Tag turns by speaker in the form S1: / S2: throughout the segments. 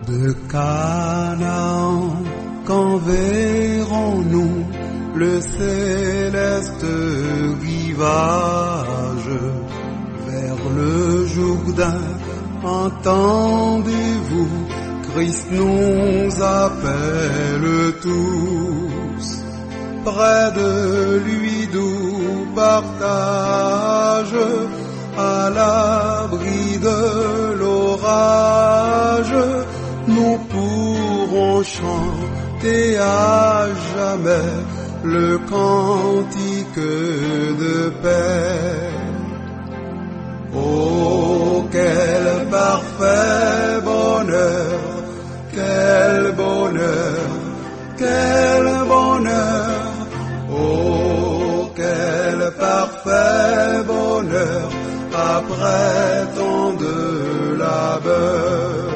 S1: De Canaan, quand verrons-nous le céleste rivage? Vers le Jourdain, entendez-vous, Christ nous appelle tous. Près de lui doux partage, à l'abri de l'orage, nous pourrons chanter à jamais le cantique de paix. Oh, quel parfait bonheur, quel bonheur, quel bonheur. Oh, quel parfait bonheur après tant de labeur.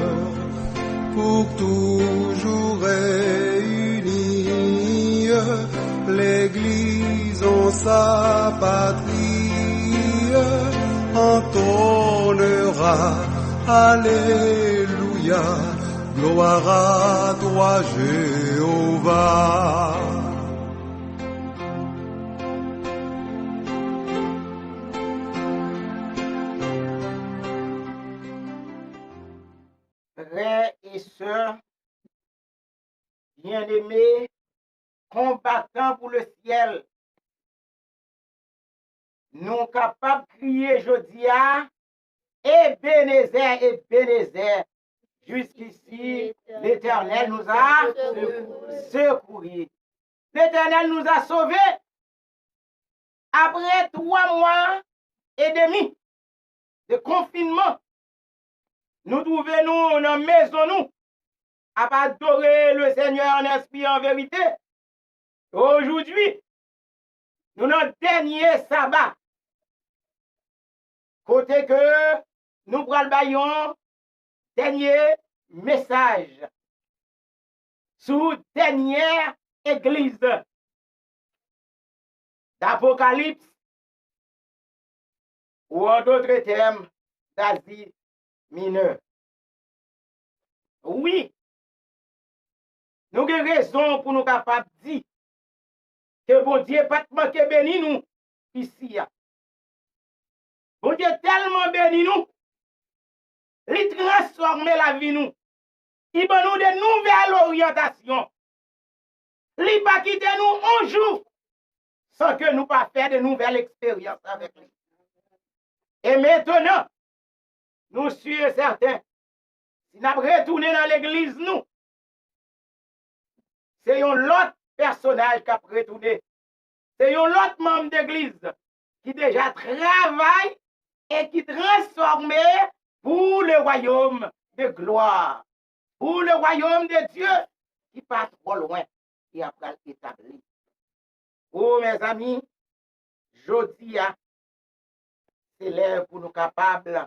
S1: Pour toujours réunie, l'Église en sa patrie entonnera Alléluia, gloire à toi Jéhovah.
S2: Frères et sœurs, bien-aimés, combattants pour le ciel, nous capables de crier Jodia, Ebenezer, Ebenezer. Jusqu'ici, l'Éternel nous a secourus. L'Éternel nous a sauvés. Après 3 mois et demi de confinement, nous trouvons nous dans la maison, nous, à adorer le Seigneur en esprit en vérité. Aujourd'hui, nous dans le dernier sabbat, côté que nous prenons dernier message sous dernière église d'Apocalypse ou en d'autres termes d'Asie mineure. Oui, nous avons raison pour nous capables de dire que bon Dieu pas manquer béni nous ici. Bon Dieu tellement béni nous, il transforme la vie nous. Il va nous de nouvelles orientations. Il va quitter nous un jour sans que nous pas faire de nouvelles expériences avec lui. Et maintenant, nous sommes certains, si nous retournons dans l'église, nous, c'est un autre personnage qui a retourné. C'est un autre membre d'église qui déjà travaille et qui transforme pour le royaume de gloire, pour le royaume de Dieu qui passe trop loin et après établi. Oh mes amis, jeudi, c'est l'heure pour nous capables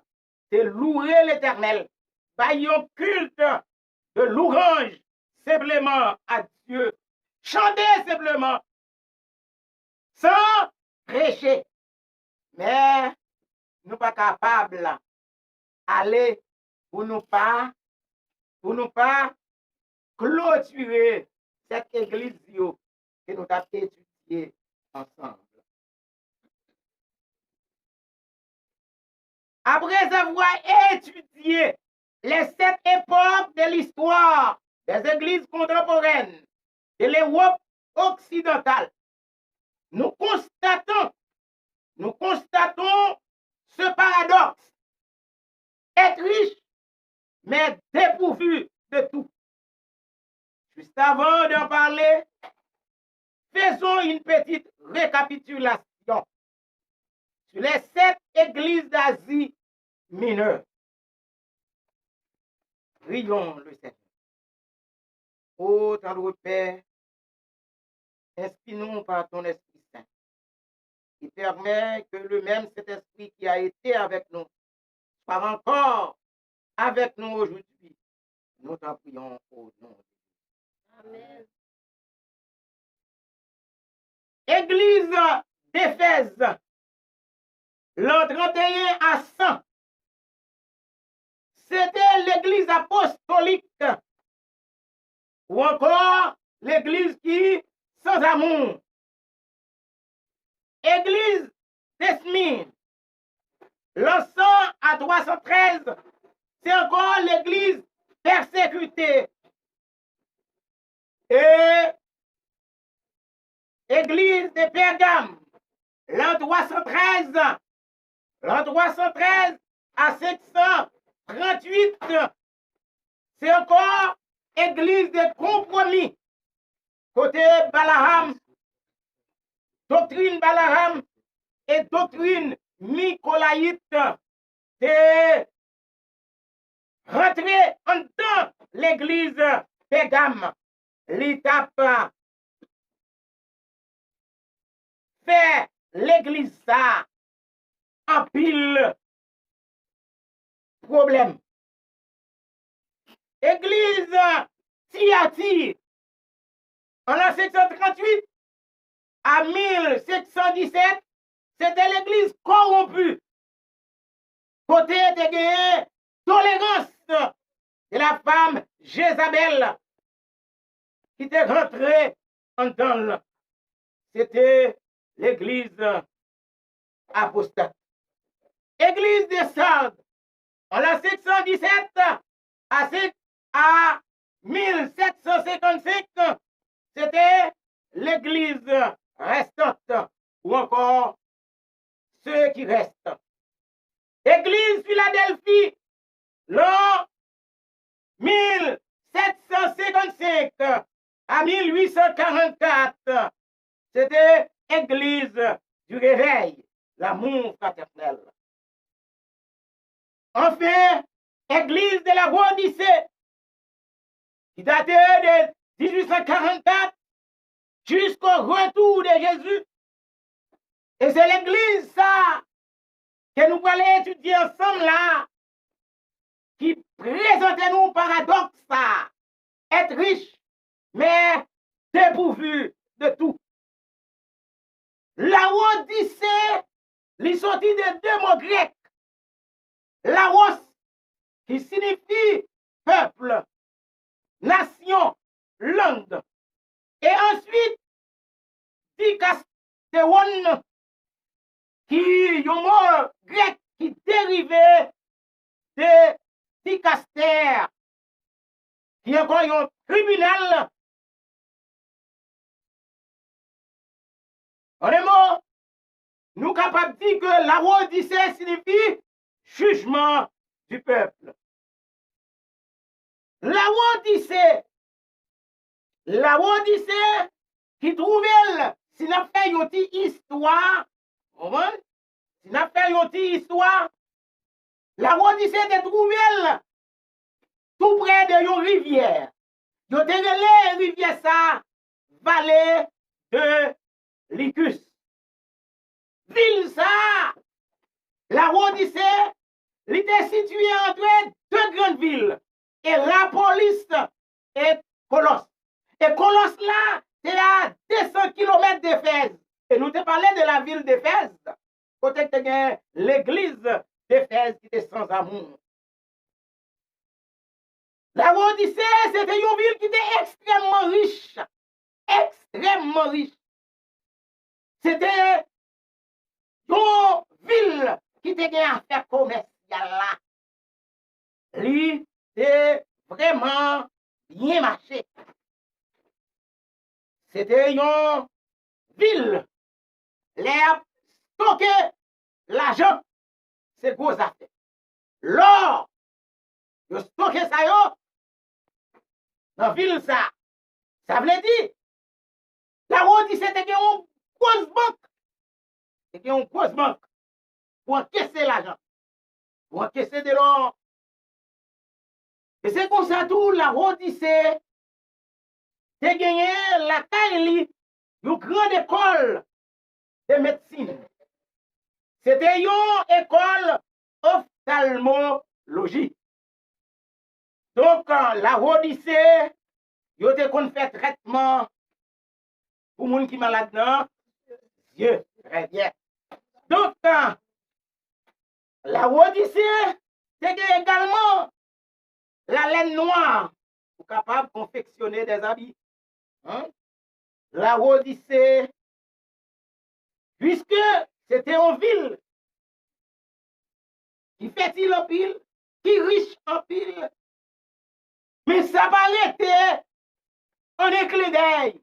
S2: de louer l'Éternel, baillons culte de louange simplement à Dieu, chanter simplement, sans prêcher, mais nous pas capables aller pour nous pas clôturer cette église que nous avons étudiée ensemble. Après avoir étudié les 7 époques de l'histoire des églises contemporaines de l'Europe occidentale, nous constatons ce paradoxe. Être riche, mais dépourvu de tout. Juste avant d'en parler, faisons une petite récapitulation sur les 7 églises d'Asie mineure. Prions le Seigneur. Ô tendre Père, inspire-nous par ton Esprit Saint, qui permet que le même cet esprit qui a été avec nous soit encore avec nous aujourd'hui. Nous t'en prions au nom de Jésus. Amen. Église d'Éphèse, l'an 31 à 100. C'était l'église apostolique mélancolique, ou encore l'église qui sans amour. Église de Smyrne, l'encens à 313, c'est encore l'église persécutée. Et église de Pergame, l'an 313 à 738, c'est encore église de compromis. Côté Balaam, doctrine Balaam et doctrine Nicolaïte, c'est rentrer en dedans l'église Pergame. L'étape fait l'église ça en pile problème. Église Thyatire, en l'an 738 à 1717, c'était l'église corrompue. Côté de gagner tolérance de la femme Jézabel qui était rentrée en dedans. C'était l'église apostate. Église de Sardes, en l'an 717 à 1755, c'était l'église restante, ou encore ceux qui restent. Église Philadelphie, l'an 1755 à 1844, c'était église du réveil, l'amour fraternel. Enfin, église de la Odyssée, qui datait de 1844 jusqu'au retour de Jésus. Et c'est l'église, ça, que nous allons étudier ensemble là, qui présente nous paradoxe, ça, être riche, mais dépourvu de tout. La Odyssée, les sorties de deux mots grecs. Laos, qui signifie peuple, nation, langue. Et ensuite, dikastéon, qui est un mot grec qui dérivait de dikaster, qui est encore un tribunal. En un mot, nous sommes capables de dire que la Odyssée signifie jugement du peuple. La Odyssée qui trouvait, si nous fait une histoire, si nous fait une histoire, la Odyssée te trouvée tout près de une rivière. Yo te relé rivière ça, vallée de Lycus. Ville ça, la Odyssée, elle était située entre deux grandes villes, Hérapolis et Colosse. Et Colosse là, c'est à 200 km d'Éphèse. Et nous te parlé de la ville d'Éphèse, côté que l'église d'Éphèse qui était sans amour. La Odyssée, c'était une ville qui était extrêmement riche. Extrêmement riche. C'était une ville qui était en affaire commerciale là. Lui, c'est vraiment bien marché. C'était une ville. Les stocker l'argent, c'est gros affaire. L'or, de stocker ça yo, dans la ville ça. Ça veut dire, la Odyssée c'était une grosse banque. C'était une grosse banque pour encaisser l'argent, pour encaisser de l'or. Et c'est comme ça tout la Odyssée, c'est gagné la Kaili, une grande école de médecine. C'était une école ophtalmologie. Donc, la Odyssée, il y a qu'on fait traitement pour les gens qui sont malades dans Dieu, très bien. Donc, la Odyssée, c'est également la laine noire pour capable de confectionner des habits. Hein? La Odyssée, puisque c'était une ville qui fait-il en pile, qui riche en pile, mais ça va arrêter en éclat d'œil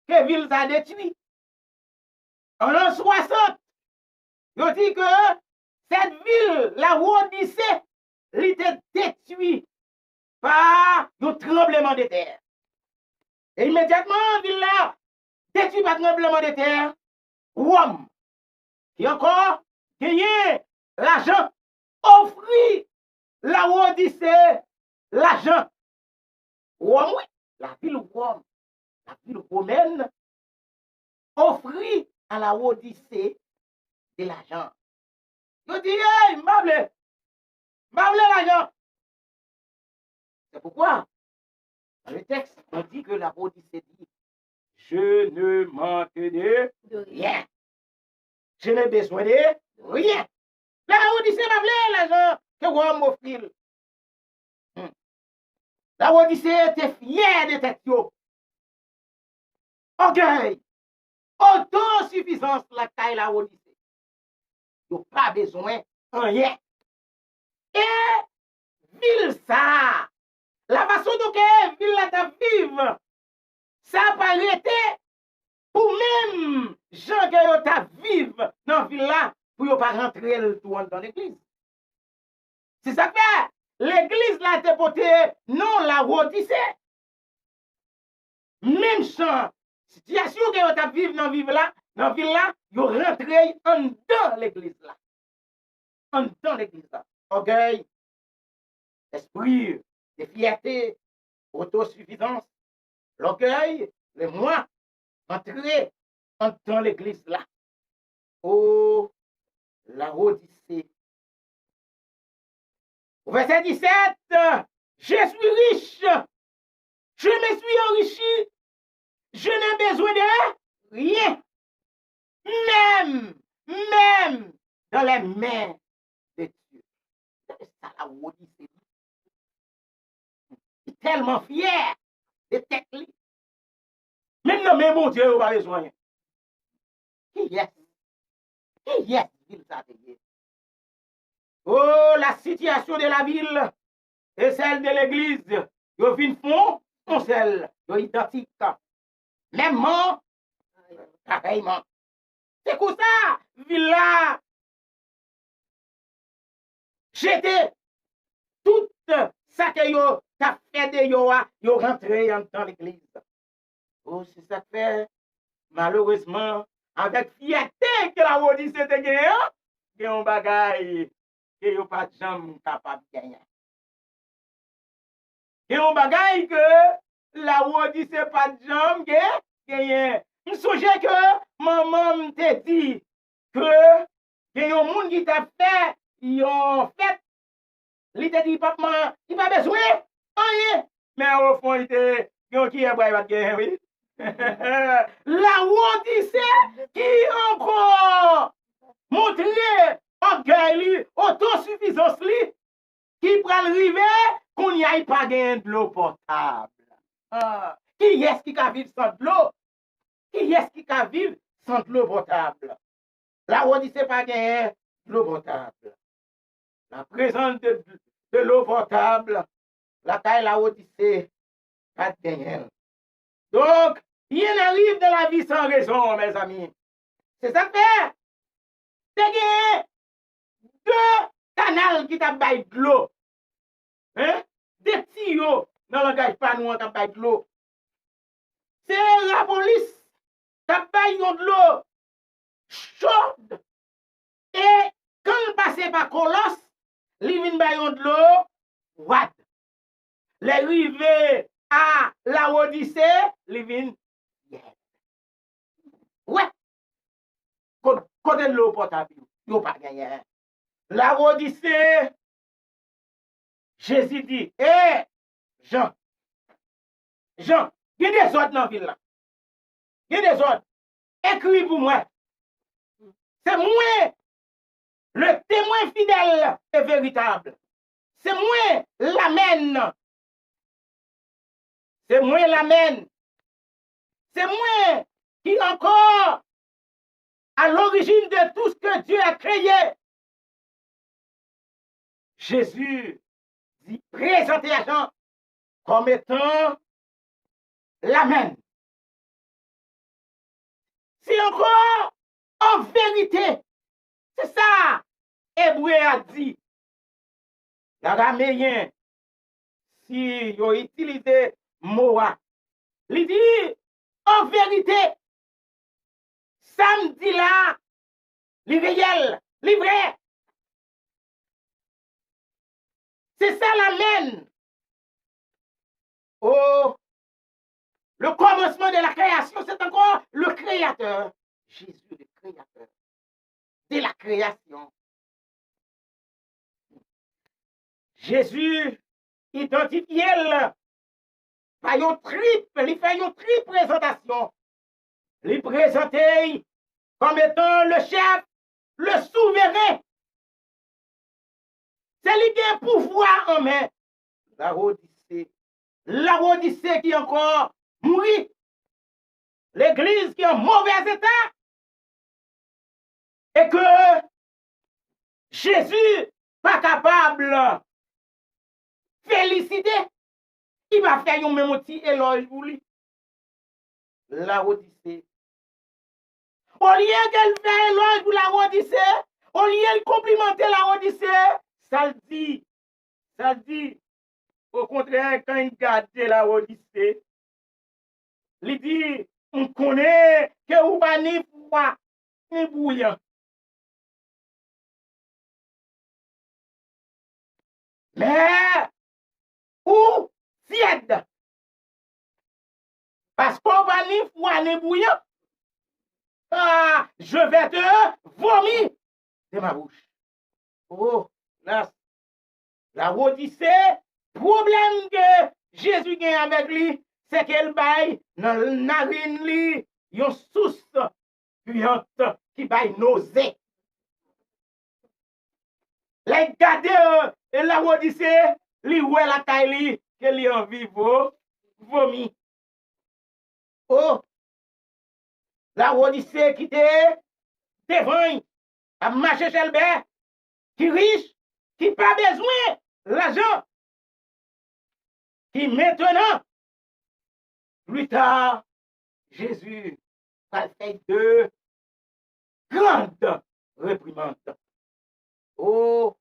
S2: que ville a détruit. En l'an 60, je dis que cette ville, la Odyssée, elle était détruite par un tremblement de terre. Et immédiatement, ville là, détruite par un tremblement de terre, Rome, qui encore gagné l'argent, offrit la Odyssée l'argent. Rome, oui, la ville Rome, la ville romaine, offrit à la Odyssée de l'argent. Je dis, hey, m'bable l'argent. C'est pourquoi, dans le texte, on dit que la Odyssée dit, je ne manque de rien. Je n'ai besoin de rien. La Odyssée m'bable l'argent que Rome m'offrit. La Odyssée était fière de tête. Orgueil, autosuffisance, la taille la Odyssée. Il n'y a pas besoin de rien. Et ville ça, la façon dont ville là ta vive, ça pas arrêté pour même gens que ta vive dans ville là pour ne pas rentrer le tout dans l'église. C'est ça que fait. L'église là te portée non la Odyssée. Même champ, situation que ta vive dans ville là, vous rentrez en dedans l'église là. En dedans l'église là. Orgueil, esprit de fierté, autosuffisance, l'orgueil, le moi, entrer en dedans l'église là. Oh, la Odyssée. Au verset 17, je suis riche, je me suis enrichi, je n'ai besoin de rien. Même dans les mains de Dieu. C'est ça la Odyssée. Il est tellement fier de tête. Même dans mes mon Dieu, il n'a pas besoin. Qui est-ce? Ville ça payé? Oh, la situation de la ville et celle de l'église, ils viennent fond, sont celles, ils identiques. Mêmement, pareillement. C'est comme ça, ville là. J'étais tout ça que yo t'a fait de yo rentré dans l'église. Oh, c'est ça que fait, malheureusement, avec fierté que la Odyssée te gagne, il y a un bagage que yo pas jamais capable de gagner. Il y a un bagage que la Odyssée pas jamais gagner. Je me souviens que maman te dit que il y a un monde qui t'a fait, ils ont fait, il t'a dit, papa, il n'a pas besoin, rien. Mais au fond, il t'a dit, qui est pas gagner, oui. La Odyssée qui encore montrer orgueil, autosuffisance, qui peut arriver qu'on n'y aille pas gagner de l'eau potable. Qui est-ce qui va vivre sans de l'eau? Qui est-ce qui va vivre sans de l'eau potable? La Odyssée pas gagner de l'eau potable. La présence de l'eau potable, la taille la Odyssée pas gagner. Donc, il arrive de la vie sans raison, mes amis. C'est ça que fait. C'est deux canaux qui t'abaillent de l'eau. Hein? Des tuyaux dans le langage pas nous t'abaillent de l'eau. C'est la police t'abaille de l'eau chaude. Et quand il passe par Colosse, il vient de l'eau froide. L'arrivée à la Odyssée, il vient. Ouais. Côté de l'eau potable, il n'y a pas gagné. La Odyssée, Jésus dit, hé, Jean, il y a des autres dans la ville là. Il y a des autres. Écris pour moi. C'est moi, le témoin fidèle et véritable. C'est moi, l'amène C'est moi l'amène. C'est moi qui encore à l'origine de tout ce que Dieu a créé. Jésus dit présenter à Jean comme étant l'Amen. C'est encore en vérité. C'est ça. Hébreu a dit. L'araméen, si vous utilisez Moa, il dit en vérité, samedi là, les réel, les vrai. C'est ça l'Amen. Oh, le commencement de la création, c'est encore le Créateur. Jésus, le Créateur de la création. Jésus identifié par une triple, il fait une triple présentation. Il présenté comme étant le chef, le souverain. C'est lui qui a pouvoir en main. La Odyssée qui encore mourit. L'église qui est en mauvais état. Et que Jésus pas capable de féliciter. Il va faire un même petit éloge pour lui. La Odyssée. Au lieu qu'elle fait éloge pour la Odyssée, au lieu de complimenter la Odyssée, ça dit, au contraire, quand il garde la Odyssée, il dit, on connaît que vous pas ni froid, ni bouillant. Mais, ou tiède. Parce qu'on va ni froid, ni bouillant. Ah, je vais te vomir de ma bouche. Oh, là, la Odyssée, problème que Jésus gagne avec lui, c'est qu'elle baille dans la narine li, une source puante qui baille nausée. Les garder la Odyssée, li oué la taille que li en vivo, vomi. Oh, la Odyssée qui te devant, à marcher chez le bête, qui riche, qui pas besoin l'argent, qui maintenant, plus tard, Jésus a fait deux grandes réprimandes. Oh,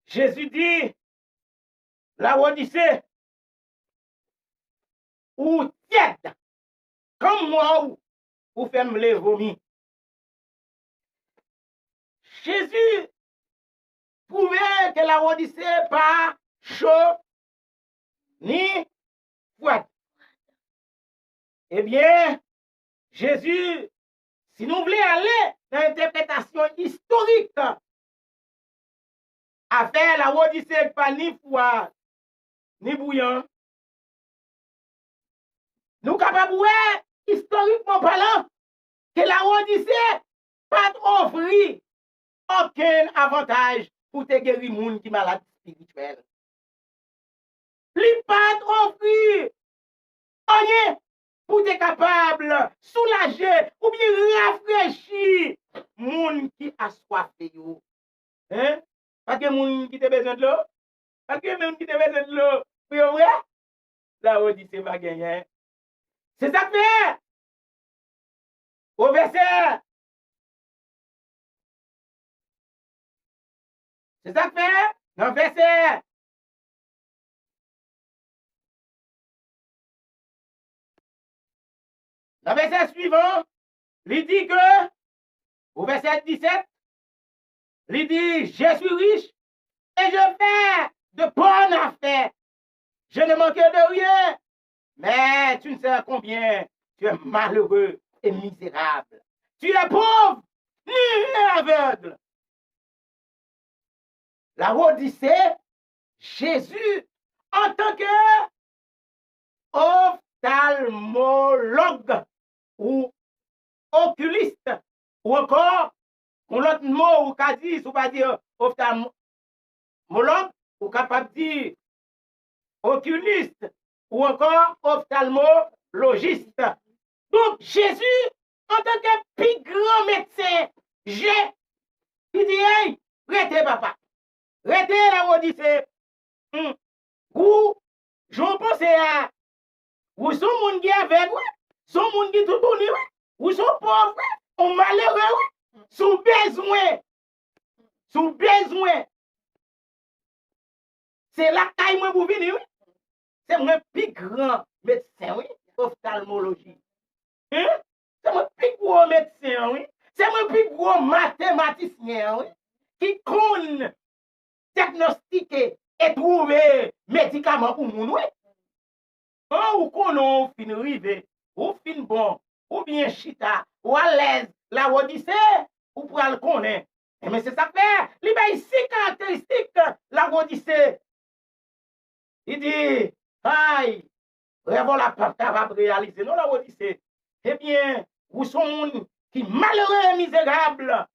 S2: Jésus dit, la Odyssée, ou tiède, comme moi, ou fait me les vomir. Jésus trouvait que la Odyssée pas chaud ni froide. Eh bien, Jésus, si nous voulons aller dans l'interprétation historique, à faire la Odyssée pas ni froid ni bouillant, nous sommes capables, historiquement parlant, que la Odyssée pas offrir aucun avantage pour te guérir les gens qui sont malades spirituels. Il pas offrir rien pour être capable de soulager ou bien rafraîchir les gens qui a soifé. Hein? Pas que les gens qui ont besoin de l'eau. Pas que les gens qui ont besoin de l'eau. Oui, vrai? La Odyssée va gagner. C'est ça que fait. Au verset. C'est ça que fait. Dans le verset. Dans le verset suivant, il dit que, au verset 17, il dit, je suis riche et je fais de bonnes affaires. Je ne manque de rien. Mais tu ne sais combien tu es malheureux et misérable. Tu es pauvre, ni aveugle. La Odyssée, Jésus, en tant que ophtalmologue ou oculiste, ou encore, pour l'autre mot, ou qu'a dit, ou pas dire ophtalmologue, ou capable de dire oculiste, ou encore ophtalmologiste. Donc, Jésus, en tant que plus grand médecin, il dit, hey, arrêtez, papa. Arrêtez la Odyssée. Ou, j'en pense à, ou son monde qui est avec, son monde qui est tout tourné, ou son pauvre, ou malheureux, sous besoin. Sous besoin. C'est là que moi pour venir, oui. C'est mon plus grand médecin, oui, ophtalmologie. Hein? C'est mon plus gros médecin, oui. C'est mon plus gros mathématicien, oui, qui connaît diagnostiquer et trouver médicaments pour moun, oui. Ou qu'on a fin rive, ou fin bon, ou bien chita, ou à l'aise, la Odyssée, ou pour le connaître. Mais c'est ça fait, il y a 6 caractéristiques, la Odyssée. Il dit, aïe, rêvons la pas capable de réaliser, non, la Odyssée. Eh bien, vous sont qui malheureux et misérables.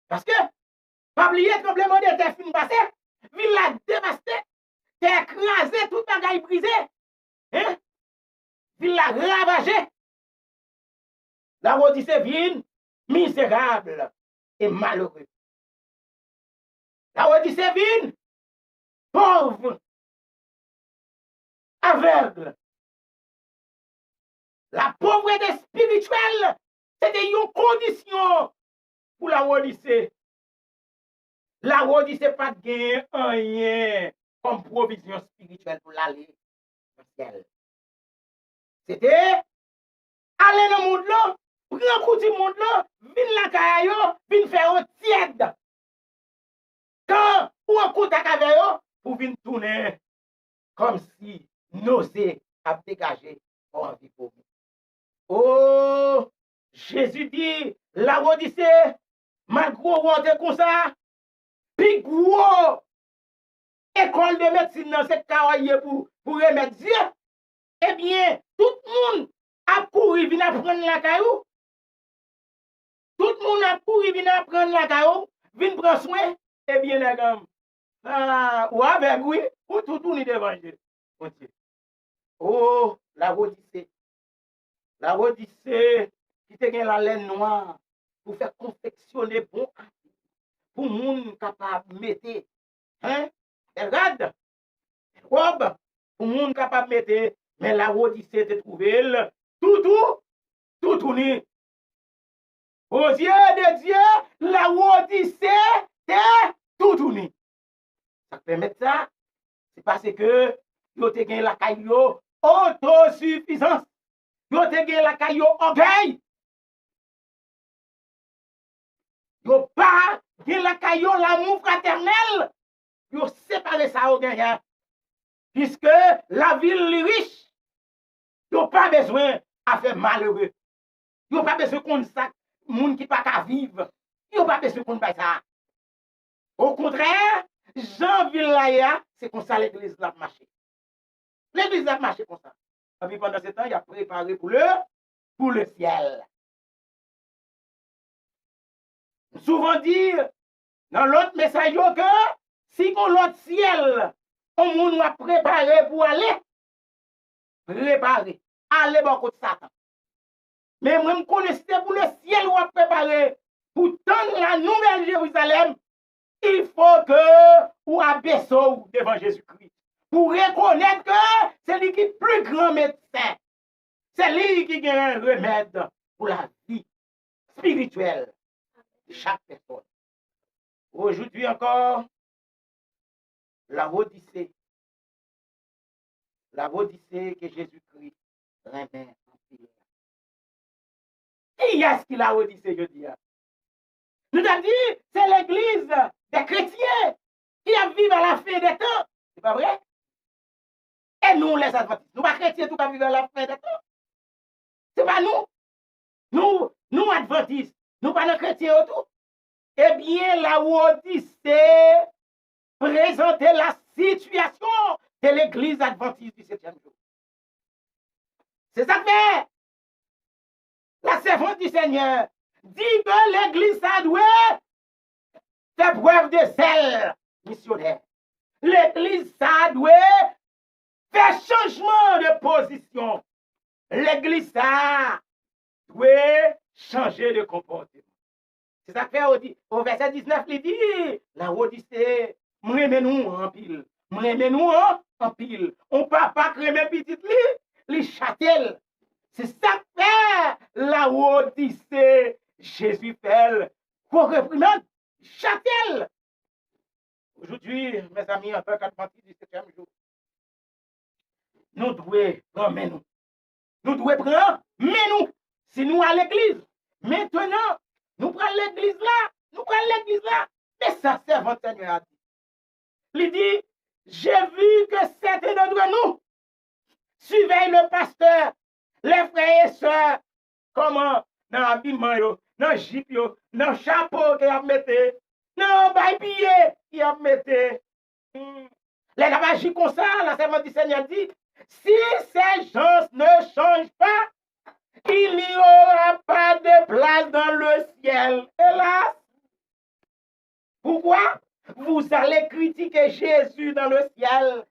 S2: Parce que, pas oublier le tremblement de terre fin passé, ville la dévasté, terre écrasé, tout bagaille brisé. Hein? Ville la ravagé. La Odyssée vient misérable et malheureux. La Odyssée vient pauvre, aveugle. La pauvreté spirituelle, c'était une condition pour la Odyssée. La Odyssée pas de rien comme provision spirituelle pour l'aller au ciel. C'était aller dans le monde là, prendre coup du monde là, venir la caillou, venir faire un tiède. Quand ou un coup de caillou, pour venir tourner comme si nausée a dégagé en vie pour vous. Oh, Jésus dit, la Odyssée, malgré vous comme ça, puis gros école de médecine dans cette carrière pour remettre Dieu, eh bien, tout le monde a couru venir apprendre la caillou. Tout le monde a couru venir apprendre la caillou, venir prendre soin, eh bien, les gars, ou avec oui, ou tout tourner devant Dieu. Oh, la Odyssée. La Odyssée qui te gagne la laine noire pour faire confectionner bon pour moun capable de mettre. Hein? Regarde, robe pour moun capable de mettre, mais la Odyssée te trouve tout tourné. Aux yeux de Dieu, la Odyssée te tout tourné. Ça permet ça, c'est parce que yo te gagne la caillou autosuffisance. Yo te gen la caillou orgueil. Yo pas gen la caillou l'amour fraternel. Yo séparé ça au gagnant. Puisque la ville est riche. Yo pas besoin à faire malheureux. Yo pas besoin qu'on ça moun qui pas qu'à vivre. Yo pas besoin qu'on paye ça. Au contraire, Jean Villaya, c'est comme ça l'église l'a marché. L'église a marché comme ça. Et puis pendant ce temps, il a préparé pour le ciel. Souvent dire dans l'autre message que si on l'autre ciel, on nous a préparé pour aller, préparer, aller bon côté Satan. Mais moi, je connaissais pour le ciel ou a préparé pour tendre la nouvelle Jérusalem, il faut que ou abaisse devant Jésus-Christ. Pour reconnaître que c'est lui qui est plus grand médecin. C'est lui qui a un remède pour la vie spirituelle de chaque personne. Aujourd'hui encore, la Odyssée que Jésus-Christ remet en prière. Qui est-ce qui l'a Odyssée, je dis? Nous avons dit, c'est l'église des chrétiens qui a vécu à la fin des temps. C'est pas vrai? Et nous, les adventistes, nous pas chrétiens, tout à vivre à la fin des temps. C'est pas nous. Nous, adventistes, nous pas nos chrétiens autour. Eh bien, la Odyssée présentait la situation de l'église adventiste du 7e jour. C'est ça que fait. La servante du Seigneur dit que l'église, ça doit faire preuve de zèle missionnaire. L'église, ça doit faire changement de position. L'église ça doit changer de comportement. C'est ça que fait au verset 19, il dit, la Odyssée, m'aimez-nous en pile. M'aimez-nous en pile. On ne peut pas crémer petite li châtel. C'est ça que fait la Odyssée. Jésus fait qu'on réprimande châtel. Aujourd'hui, mes amis, en tant qu'adventistes du 7e jour, nous devons prendre nous. Nous devons prendre nous. Si nous à l'église, maintenant, nous prenons l'église là, nous prenons l'église là. Mais ça, c'est votre Seigneur a dit. Il dit, j'ai vu que certains d'entre nous suivaient le pasteur, les frères et sœurs, comment, dans l'habillement, dans le jip, dans le chapeau qu'il a mis, dans le bail qu'il a mis. Les gars comme ça, la servante du Seigneur dit, si ces gens ne changent pas, il n'y aura pas de place dans le ciel. Hélas. Pourquoi vous allez critiquer Jésus dans le ciel?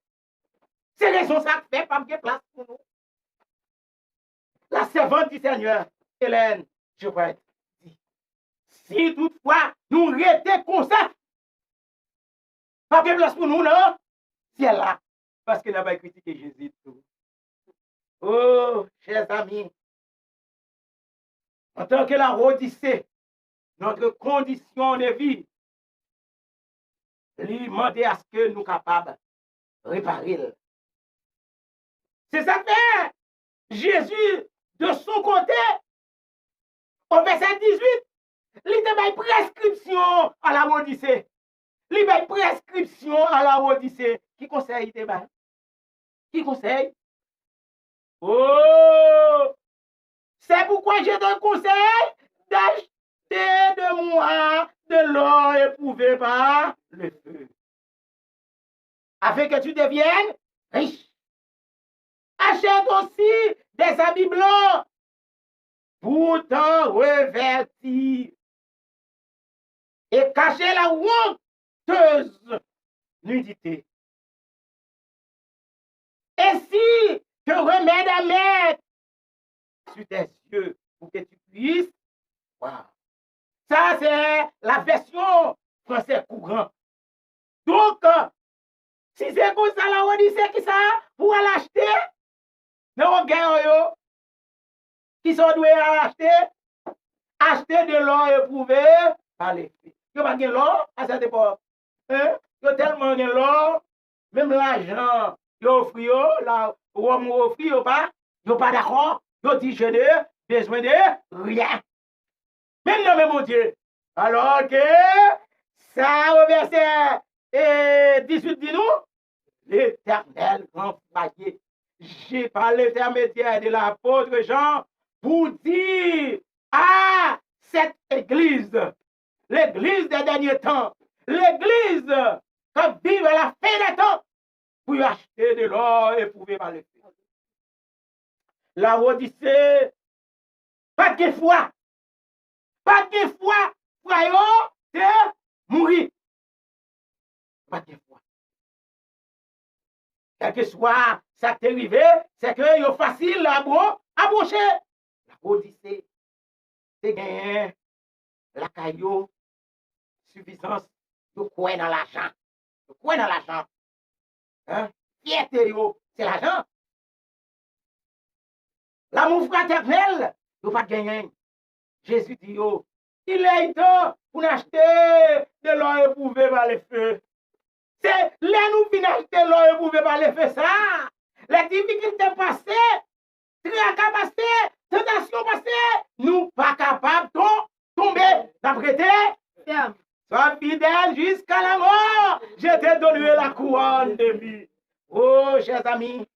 S2: C'est raison ça fait pas de place pour nous. La servante du Seigneur, Hélène, je vais dire, si toutefois nous restons comme ça, pas de place pour nous, non? C'est là, parce qu'il n'a pas critiqué Jésus. Oh, chers amis, en tant que la Odyssée, notre condition de vie, lui demander à ce que nous sommes capables de réparer. C'est ça que fait Jésus, de son côté, au verset 18, il a une prescription à la Odyssée. Il a une prescription à la Odyssée. Qui conseille il te Qui conseille? Oh! C'est pourquoi je te conseille d'acheter de moi de l'or éprouvé par le feu. Afin que tu deviennes riche. Achète aussi des habits blancs pour t'en revêtir et cacher la honteuse nudité. Et si te remets à mettre sur tes yeux pour que tu puisses voir. Ça, c'est la version français courant. Donc, si c'est comme ça, la Odyssée qui ça, pour l'acheter, non, gagne, qui sont doués à acheter de l'or éprouvé par les filles. Il n'y a pas de l'or à cette époque. Il y a tellement de l'or, même l'argent, il offre, la Rome offre, il n'y a pas d'accord. Il dit, je n'ai besoin de rien. Même non, mais mon Dieu. Alors que ça, au verset 18, dit-nous, l'Éternel grand foyer. J'ai par l'intermédiaire de l'apôtre Jean pour dire à cette église, l'église des derniers temps, l'église qui vive à la fin des temps, pour acheter de l'or éprouvé par le feu. La Odyssée, pas de foi. Pas de foi, frère, c'est mourir. Pas de foi. Quel que soit ça qui est arrivé, c'est que c'est facile à brocher. La Odyssée, c'est gagner la caillou, suffisance de quoi dans l'argent. De quoi dans l'argent? Hein? Fierté, c'est l'argent. L'amour fraternel, il pas gagner. Jésus dit, il est temps pour acheter de l'or éprouvé par le feu. C'est là nous venons acheter l'or éprouvé par le feu, ça. Les difficultés passées, tracas passés, tentations passées, nous pas capables de tomber, d'apprêter. Sois fidèle jusqu'à la mort. Je t'ai donné la couronne de vie. Oh, chers amis,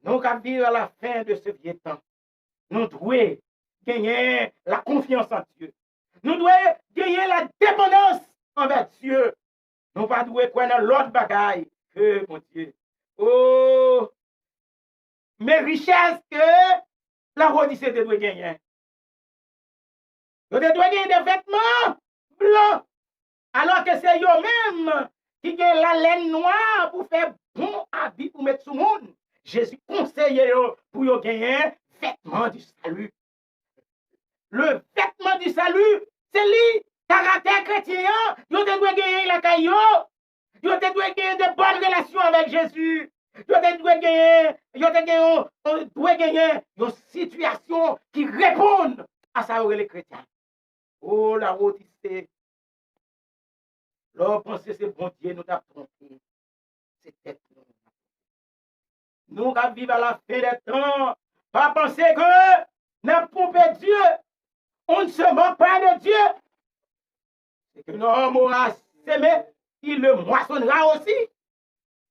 S2: nous qui vivons à la fin de ce vieux temps, nous devons gagner la confiance en Dieu. Nous devons gagner la dépendance envers Dieu. Nous ne devons pas prendre l'autre bagaille que mon Dieu. Oh, mes richesses que la Odyssée doit gagner. Nous devons gagner des vêtements blancs, alors que c'est eux-mêmes qui gagnent la laine noire pour faire bon habit pour mettre sous le monde. Jésus conseille pour yo gagner vêtement du salut. Le vêtement du salut, c'est lui, caractère chrétien, yo te doit gagner la caillou, yo te doit gagner de bonnes relations avec Jésus, yo te doit gagner une situation qui répond à ça les chrétiens. Oh la route c'est l'on pense c'est bon Dieu nous t'a trompé. C'est tête nous. Nous qui vivons à la fin des temps, pas penser que n'a pompé Dieu. On ne se moque pas de Dieu. C'est que l'homme aura semé, il le moissonnera aussi.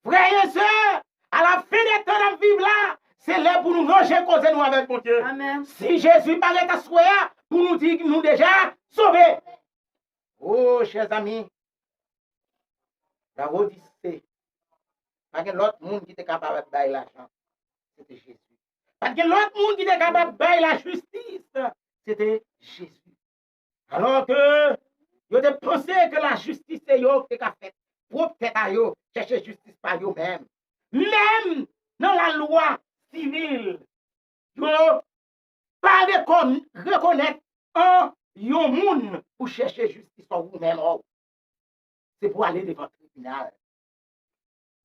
S2: Frères et sœurs, à la fin des temps de vivre là, c'est là pour nous ranger cause nous avec mon Dieu.
S3: Amen.
S2: Si Jésus paraît à soi, pour nous dire que nous déjà sauvés. Oh, chers amis, la Odyssée, pas que l'autre monde qui était capable de bailler l'argent, c'était Jésus. Parce que l'autre monde qui était capable de bailler la justice, c'était Jésus. Alors que vous avez pensé que la justice c'est yo qui a fait. Pour peut-être à yo chercher justice par yo même. Même dans la loi civile, vous pas reconnaître un yon moun pour chercher justice par vous-même. C'est pour aller devant le tribunal.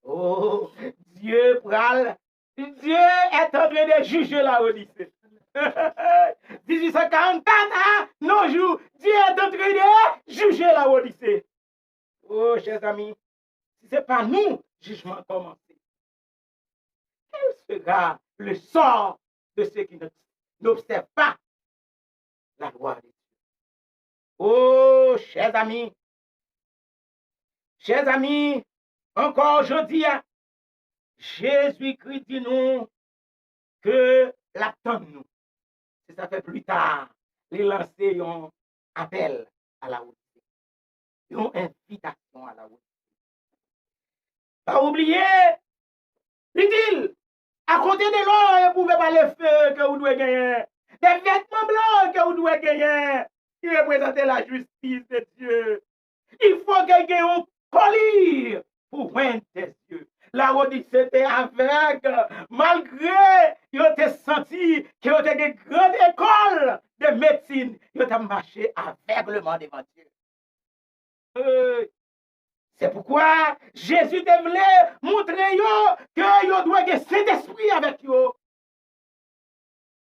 S2: Oh, Dieu pral. Dieu est en train de juger la Odyssée. 1844, hein, nos jours, Dieu est en train de juger la Odyssée. Oh, chers amis, si ce n'est pas nous, jugement commencé. Quel sera le sort de ceux qui n'observent pas la loi de Dieu? Oh, chers amis, encore aujourd'hui, Jésus-Christ dit nous que l'attend nous. C'est ça fait plus tard, les lancer un appel à la route. Une invitation à la route. Pas oublier, il dit, à côté de l'or, vous ne pouvez pas le feu que vous devez gagner. Des vêtements blancs que vous devez gagner. Qui représentent la justice de Dieu. Il faut gagner un collier pour joindre des yeux. La Odyssée était aveugle, malgré qu'il était senti qu'il y avait une grande école de médecine. Il a marché aveuglement devant Dieu. C'est pourquoi Jésus voulait montrer que vous doit avoir cet esprit avec vous.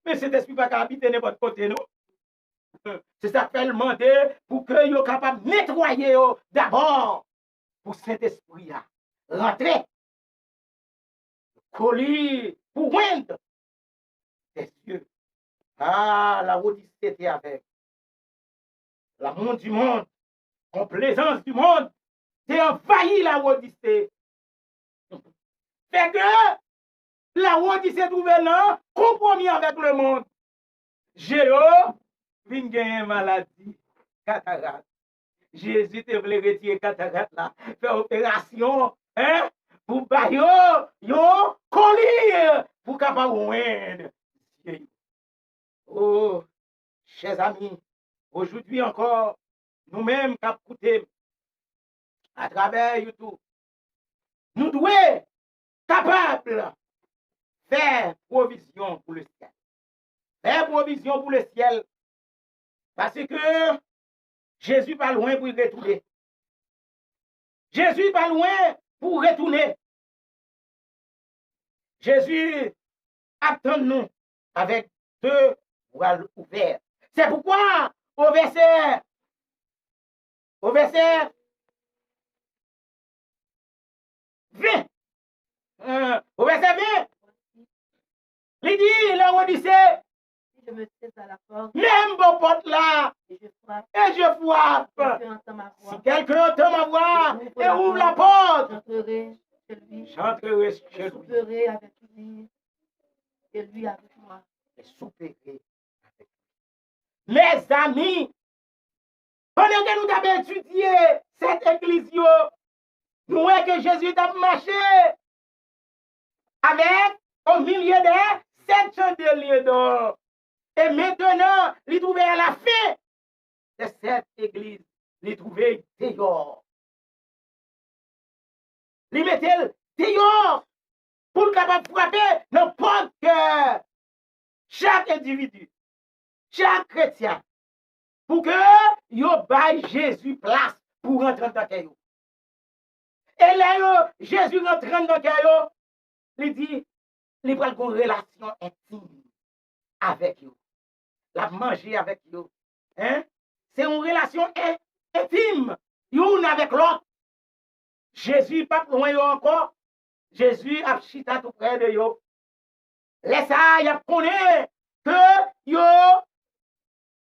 S2: Mais cet esprit va pas habiter n'importe côté, non? C'est ça qu'il fait demander pour que vous soyez capable de nettoyer d'abord pour cet esprit rentrer. Colis pour joindre des yeux. Ah, la Odyssée était avec. L'amour du monde, complaisance du monde, c'est envahi la Odyssée. Fait que la Odyssée gouvernant compromis avec le monde. Géo, vient gagner maladie, cataracte. Jésus te voulait retirer cataracte là, faire opération, hein? Pour bailler, yo, coller, pour capable de. Oh, chers amis, aujourd'hui encore, nous-mêmes qui écoutons à travers YouTube, nous devons être capables de faire provision pour le ciel. Faire provision pour le ciel. Parce que Jésus pas loin pour y retourner. Jésus pas loin pour retourner. Jésus attend nous avec deux voiles ouverts. C'est pourquoi au verset 20, au verset 20, il dit, la Odyssée,
S3: Je me tais à la porte
S2: même vos portes là,
S3: et je frappe.
S2: et je frappe.
S3: Quelqu'un entend ma voix.
S2: Si quelqu'un entend ma voix et ouvre la porte,
S3: J'entrerai chez lui.
S2: j'entrerai
S3: Je
S2: chez lui
S3: souperai avec lui et lui avec moi.
S2: et souperai avec lui. Mes amis, pendant que nous avons étudié cette église, nous voyons que Jésus a marché avec au milieu de 7 chandeliers d'or. Et maintenant, il trouve à la fin de cette église, il trouve dehors. Il mettait C'est yo pour le capable de frapper n'importe que chaque individu, chaque chrétien, pour que yo baille Jésus place pour rentrer dans le cœur. Et là, Jésus rentre dans le cœur, il dit, il prend une relation intime avec eux. La manger avec eux. Hein? C'est une relation intime, l'une avec l'autre. Jésus pas loin encore. Jésus a chita tout près de eux. Laisse ça, il a connaît que yo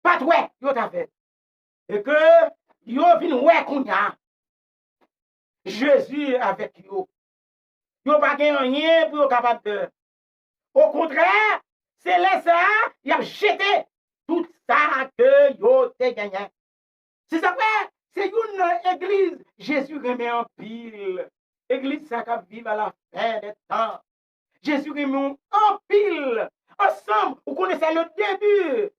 S2: pas ouais, yo t'a fait. Et que yo vinn ouais qu'on y a. Jésus avec yo. Yo pas rien pour yo capable de. Au contraire, c'est laisse ça, il a jeté tout ça que yo te gagné. C'est ça vrai, c'est une église. Jésus remet en pile. Église ça qui vive à la fin des temps. Jésus remet en pile. Ensemble, vous connaissez le début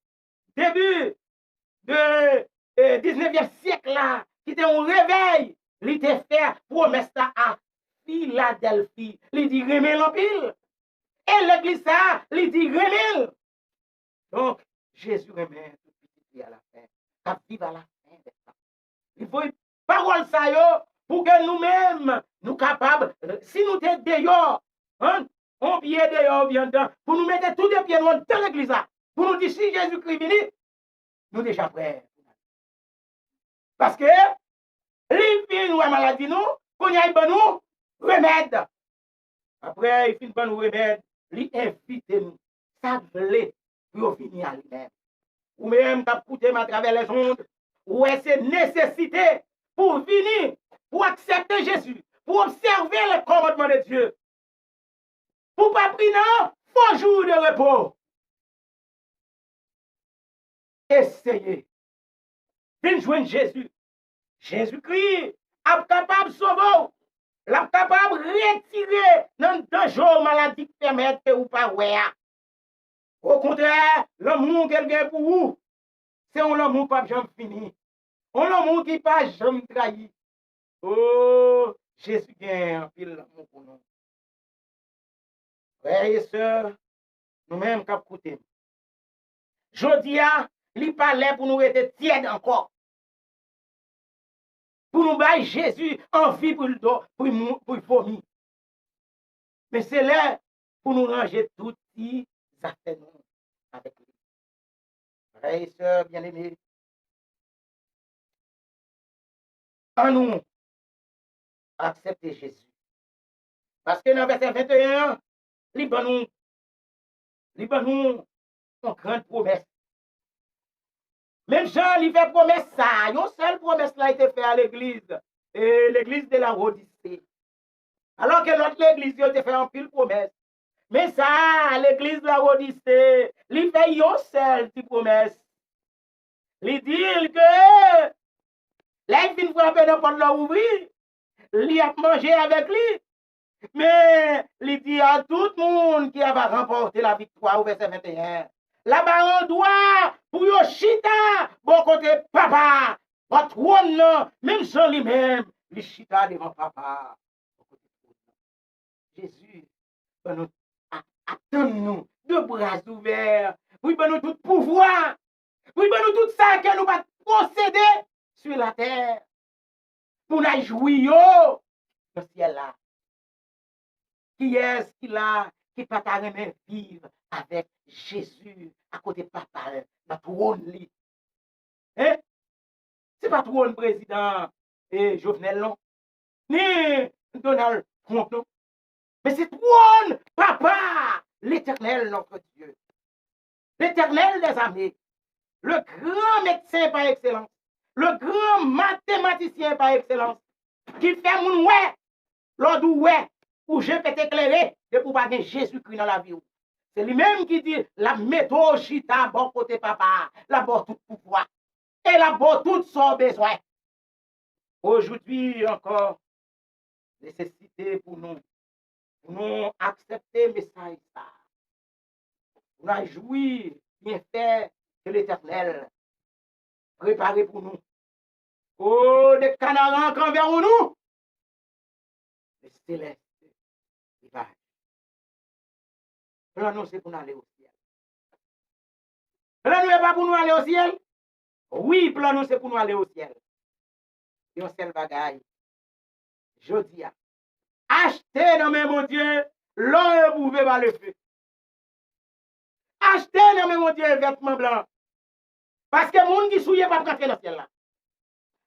S2: de 19e siècle là, qui était un réveil. Il était fait promesse à Philadelphie. Il dit remet en pile. Et l'église ça, il dit remet. Donc, Jésus remet tout petit à la fin. Ça vive à la fin des temps. Il faut une parole ça yo pour que nous-mêmes, nous capables, si nous sommes dehors, hein, on vient dehors, bien dedans, pour nous mettre tous les pieds dans l'église là, pour nous dire si Jésus-Christ vient, nous déjà prêts. Parce que, l'il nous a maladie nous, qu'on y aille bon nous, remède. Après, il finit bon nous remède, il invite nous, ça voulait pour venir à lui-même. Ou même, t'as coûté à travers les ondes, ouais, c'est nécessité pour venir, pour accepter Jésus, pour observer le commandement de Dieu. Pour pas prendre faux jour de repos. Essayez. Venez joindre Jésus. Jésus-Christ est capable de sauver. Il est capable de retirer dans le danger maladie qui permet que vous pas voir. Au contraire, l'amour qu'elle vient pour vous, c'est un amour pas jamais fini. Un amour qui pas jamais trahi. Oh, Jésus gagne un pile l'amour pour nous. Frères et sœurs, nous-mêmes qui écoutons. Jodia, il parlait pour nous être tièdes encore. Pour nous bailler Jésus en vie pour le vomir. Mais c'est là pour nous ranger tout qui affaires avec lui. Frères et sœurs bien-aimés, en nous, accepter Jésus. Parce que dans le verset 21, il nous une grande promesse. Même Jean, il fait promesse ça. Une seule promesse là a été faite à l'église. Et l'église de la Odyssée. Alors que l'autre église a été fait en pile promesse. Mais ça, l'église de la Odyssée, il fait une seule promesse. Il dit que là, il vient frapper dans le porte ouvrir. Il a mangé avec lui. Mais il dit à tout le monde qui va remporter la victoire au verset 21. Là-bas, on doit, pour Yoshita, bon côté papa, votre trône, même sans lui-même, les chita devant papa. Jésus, nous attendons-nous de bras ouverts. Oui, nous tout pouvoir. Oui, nous tout ça que nous va posséder sur la terre. Pour nous jouir dans le ciel là. Qui est-ce qu'il a qui peut t'arrêter vivre avec Jésus à côté de papa, dans trône? Hein? C'est pas trône président et Jovenel, non? Ni Donald Trump, non? Mais c'est trône papa, l'éternel notre Dieu. L'éternel des armées. Le grand médecin par excellence. Le grand mathématicien par excellence. Qui fait mon ouais, l'ordre ouais. Où je peux t'éclairer de pouvoir gagner Jésus-Christ dans la vie. C'est lui-même qui dit la méthode chita bon côté papa, la bon tout pouvoir et la bon tout son besoin. Aujourd'hui encore, nécessité pour nous accepter le message ça. Pour nous jouir, bien faire que l'Éternel préparé pour nous. Oh, des canards envers nous. Les célestes. rivage. Plan nous, c'est pour nous aller au ciel. Plan nous n'est pas pour nous aller au ciel. Oui, plan nous, c'est pour nous aller au ciel. Et on seul bagaille. Je dis, achetez dans mes mon Dieu, l'or éprouvé par le feu. Achetez dans mes mon Dieu, vêtements blancs. Parce que les gens qui souillent pas rentrer dans le ciel là.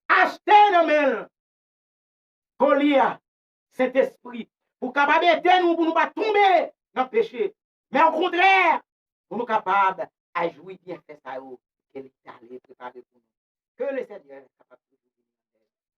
S2: Achetez dans mes Golia, cet esprit, pour capable d'aider nous, pour nous pas tomber dans le péché. Mais au contraire, pour nous capables à jouir bien fait ça, que l'État allé préparer pour nous. Que le Seigneur est capable de